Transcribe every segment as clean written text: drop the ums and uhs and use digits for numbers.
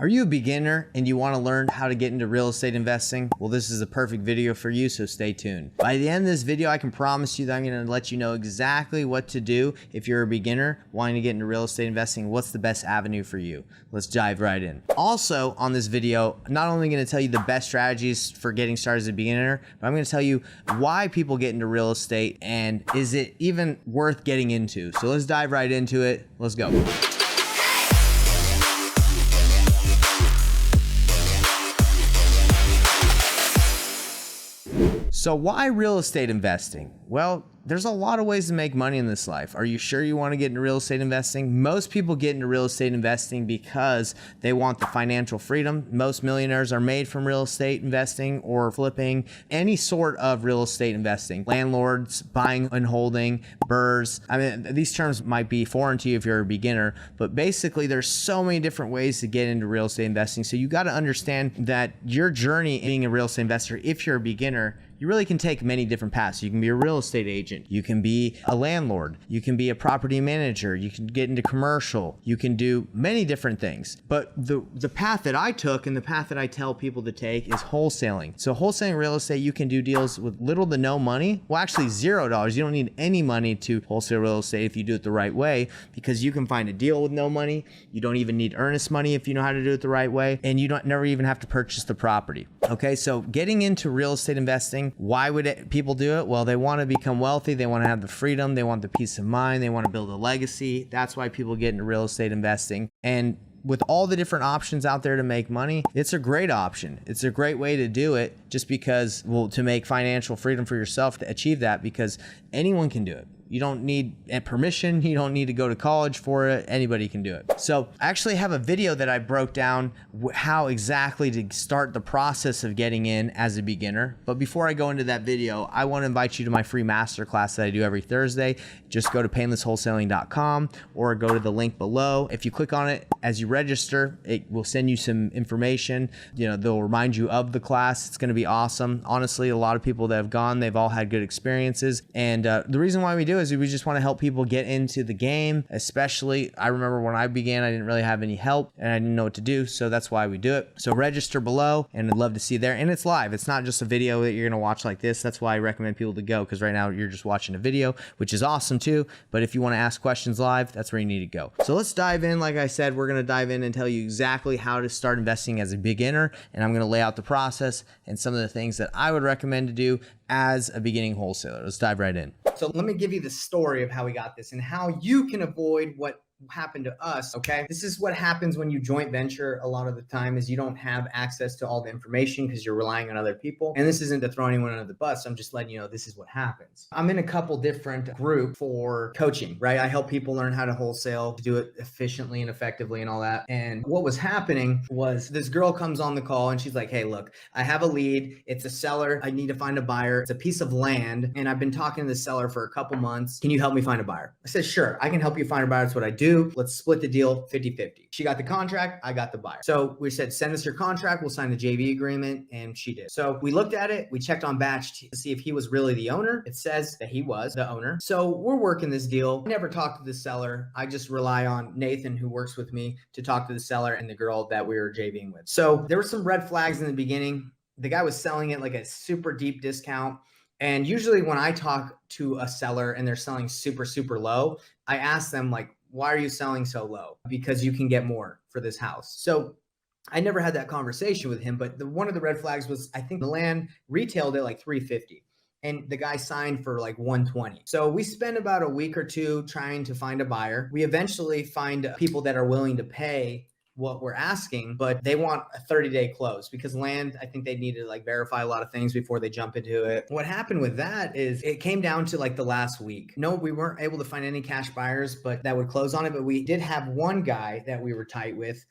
Are you a beginner and you want to learn how to get into real estate investing? Well, this is a perfect video for you, so stay tuned. By the end of this video, I can promise you that I'm going to let you know exactly what to do if you're a beginner wanting to get into real estate investing. What's the best avenue for you? Let's dive right in. Also on this video, I'm not only going to tell you the best strategies for getting started as a beginner, but I'm going to tell you why people get into real estate and is it even worth getting into? So let's dive right into it. Let's go. So why real estate investing? Well, there's a lot of ways to make money in this life. Are you sure you want to get into real estate investing? Most people get into real estate investing because they want the financial freedom. Most millionaires are made from real estate investing or flipping, any sort of real estate investing. Landlords, buying and holding, BRRRRs. I mean, these terms might be foreign to you if you're a beginner, but basically there's so many different ways to get into real estate investing. So you got to understand that your journey being a real estate investor, if you're a beginner, you really can take many different paths. You can be a real estate agent. You can be a landlord. You can be a property manager. You can get into commercial. You can do many different things. But the path that I took and the path that I tell people to take is wholesaling. So wholesaling real estate, you can do deals with little to no money. Well, actually $0. You don't need any money to wholesale real estate if you do it the right way, because you can find a deal with no money. You don't even need earnest money if you know how to do it the right way. And you don't never even have to purchase the property. Okay, so getting into real estate investing, why would people do it? Well, they want to become wealthy. They want to have the freedom. They want the peace of mind. They want to build a legacy. That's why people get into real estate investing. And with all the different options out there to make money, it's a great option. It's a great way to do it just because, well, to make financial freedom for yourself, to achieve that, because anyone can do it. You don't need permission. You don't need to go to college for it. Anybody can do it. So I actually have a video that I broke down how exactly to start the process of getting in as a beginner. But before I go into that video, I want to invite you to my free masterclass that I do every Thursday. Just go to painlesswholesaling.com or go to the link below. If you click on it as you register, it will send you some information. You know, they'll remind you of the class. It's going to be awesome. Honestly, a lot of people that have gone, they've all had good experiences. And the reason why we do is we just want to help people get into the game. Especially, I remember when I began, I didn't really have any help and I didn't know what to do. So that's why we do it. So register below and I'd love to see you there. And it's live. It's not just a video that you're going to watch like this. That's why I recommend people to go, because right now you're just watching a video, which is awesome too. But if you want to ask questions live, that's where you need to go. So let's dive in. Like I said, we're going to dive in and tell you exactly how to start investing as a beginner. And I'm going to lay out the process and some of the things that I would recommend to do as a beginning wholesaler. Let's dive right in. So let me give you the story of how we got this and how you can avoid what happened to us. Okay, this is what happens when you joint venture. A lot of the time is you don't have access to all the information because you're relying on other people. And this isn't to throw anyone under the bus. I'm just letting you know this is what happens. I'm in a couple different groups for coaching, right? I help people learn how to wholesale, do it efficiently and effectively and all that. And what was happening was this girl comes on the call and she's like, hey, look, I have a lead. It's a seller. I need to find a buyer. It's a piece of land. And I've been talking to the seller for a couple months. Can you help me find a buyer? I said, sure, I can help you find a buyer. That's what I do. Let's split the deal 50-50. She got the contract, I got the buyer. So we said, send us your contract, we'll sign the JV agreement, and she did. So we looked at it, we checked on Batch to see if he was really the owner. It says that he was the owner. So we're working this deal. I never talked to the seller. I just rely on Nathan, who works with me, to talk to the seller and the girl that we were JVing with. So there were some red flags in the beginning. The guy was selling it like a super deep discount. And usually when I talk to a seller and they're selling super, super low, I ask them like, why are you selling so low? Because you can get more for this house. So I never had that conversation with him, but one of the red flags was, I think the land retailed at like $350 and the guy signed for like $120. So we spent about a week or two trying to find a buyer. We eventually find people that are willing to pay what we're asking, but they want a 30-day close because land, I think they need to like verify a lot of things before they jump into it. What happened with that is it came down to like the last week. No, we weren't able to find any cash buyers, but that would close on it. But we did have one guy that we were tight with.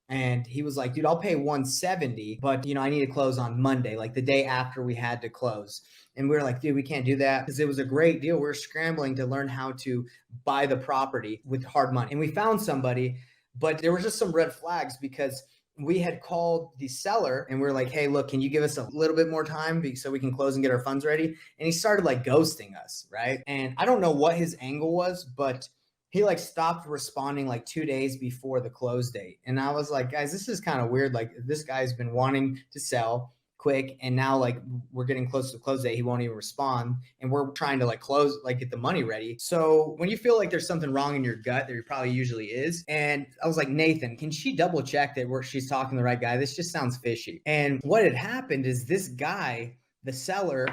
And he was like, dude, I'll pay 170, but I need to close on Monday, like the day after we had to close. And we were like, dude, we can't do that because it was a great deal. We were scrambling to learn how to buy the property with hard money. And we found somebody, but there were just some red flags because we had called the seller and we were like, hey, look, can you give us a little bit more time so we can close and get our funds ready? And he started like ghosting us, right? And I don't know what his angle was, but he like stopped responding like 2 days before the close date. And I was like, guys, this is kind of weird. Like this guy's been wanting to sell quick, and now like we're getting close to the close date, he won't even respond, and we're trying to like close, like get the money ready. So when you feel like there's something wrong in your gut, there probably usually is. And I was like, Nathan, can she double check that she's talking to the right guy? This just sounds fishy. And what had happened is this guy, the seller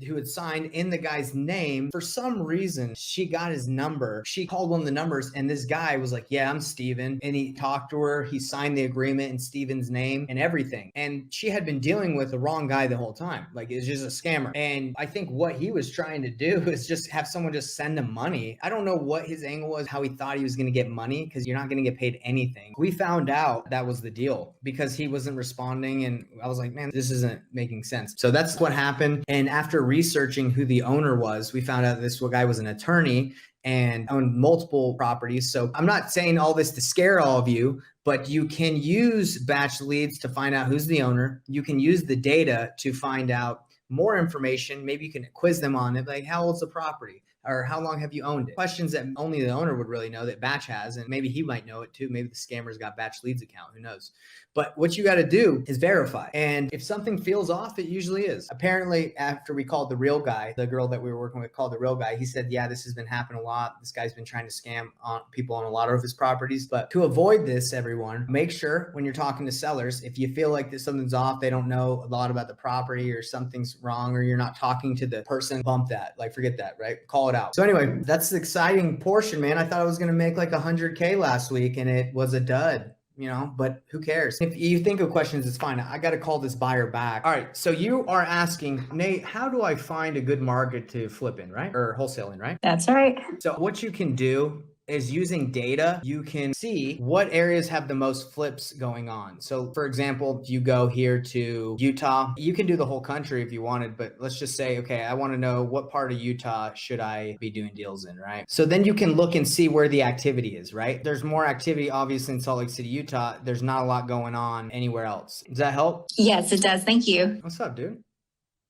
who had signed in the guy's name, for some reason, she got his number. She called one of the numbers, and this guy was like, yeah, I'm Steven. And he talked to her. He signed the agreement in Steven's name and everything. And she had been dealing with the wrong guy the whole time. Like, it's just a scammer. And I think what he was trying to do is just have someone just send him money. I don't know what his angle was, how he thought he was going to get money, because you're not going to get paid anything. We found out that was the deal because he wasn't responding. And I was like, man, this isn't making sense. So that's what happened. And after researching who the owner was, we found out this guy was an attorney and owned multiple properties. So I'm not saying all this to scare all of you, but you can use batch leads to find out who's the owner. You can use the data to find out more information. Maybe you can quiz them on it, like how old's the property? Or how long have you owned it? Questions that only the owner would really know, that Batch has, and maybe he might know it too. Maybe the scammer's got Batch Leads account, who knows? But what you got to do is verify. And if something feels off, it usually is. Apparently, after we called the real guy, the girl that we were working with called the real guy, he said, yeah, this has been happening a lot. This guy's been trying to scam people on a lot of his properties. But to avoid this, everyone, make sure when you're talking to sellers, if you feel like something's off, they don't know a lot about the property or something's wrong, or you're not talking to the person, bump that, like forget that, right? Call it out. So anyway, that's the exciting portion, man. I thought I was going to make like 100K last week, and it was a dud. But who cares? If you think of questions, it's fine. I got to call this buyer back. All right. So you are asking, Nate, how do I find a good market to flip in, right? Or wholesaling, right? That's right. So what you can do is, using data, you can see what areas have the most flips going on. So for example, if you go here to Utah, you can do the whole country if you wanted, but let's just say, okay, I want to know what part of Utah should I be doing deals in, right? So then you can look and see where the activity is, right? There's more activity, obviously, in Salt Lake City, Utah. There's not a lot going on anywhere else. Does that help? Yes, it does. Thank you. What's up, dude?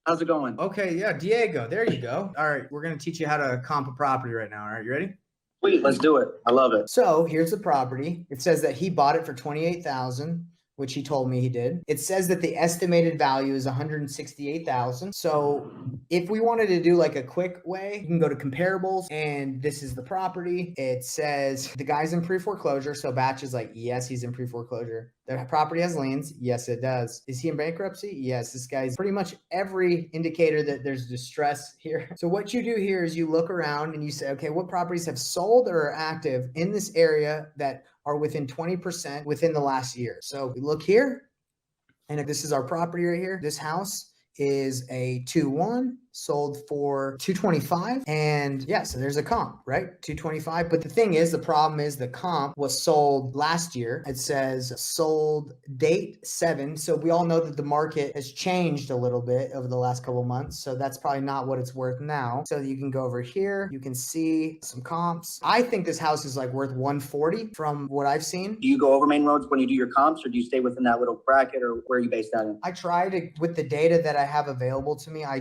How's it going? Okay, yeah, Diego, there you go. All right, we're going to teach you how to comp a property right now. All right, you ready? Sweet, let's do it. I love it. So here's the property. It says that he bought it for $28,000, which he told me he did. It says that the estimated value is $168,000. So if we wanted to do like a quick way, you can go to comparables, and this is the property. It says the guy's in pre-foreclosure. So Batch is like, yes, he's in pre-foreclosure. The property has liens. Yes, it does. Is he in bankruptcy? Yes, this guy's pretty much every indicator that there's distress here. So what you do here is you look around and you say, okay, what properties have sold or are active in this area that are within 20% within the last year? So we look here, and if this is our property right here, this house is a 2-1, sold for $225. And yeah, so there's a comp, right? $225. But the thing is, the problem is the comp was sold last year. It says sold date 7. So we all know that the market has changed a little bit over the last couple of months. So that's probably not what it's worth now. So you can go over here. You can see some comps. I think this house is like worth 140 from what I've seen. Do you go over main roads when you do your comps, or do you stay within that little bracket, or where are you based that in? I try to, with the data that I have available to me, I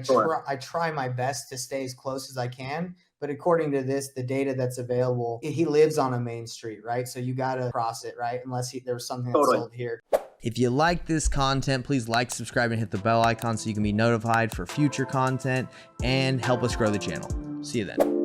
try my best to stay as close as I can. But according to this, the data that's available, he lives on a main street, right? So you got to cross it, right? Unless there was something that's sold here. If you like this content, please like, subscribe, and hit the bell icon so you can be notified for future content and help us grow the channel. See you then.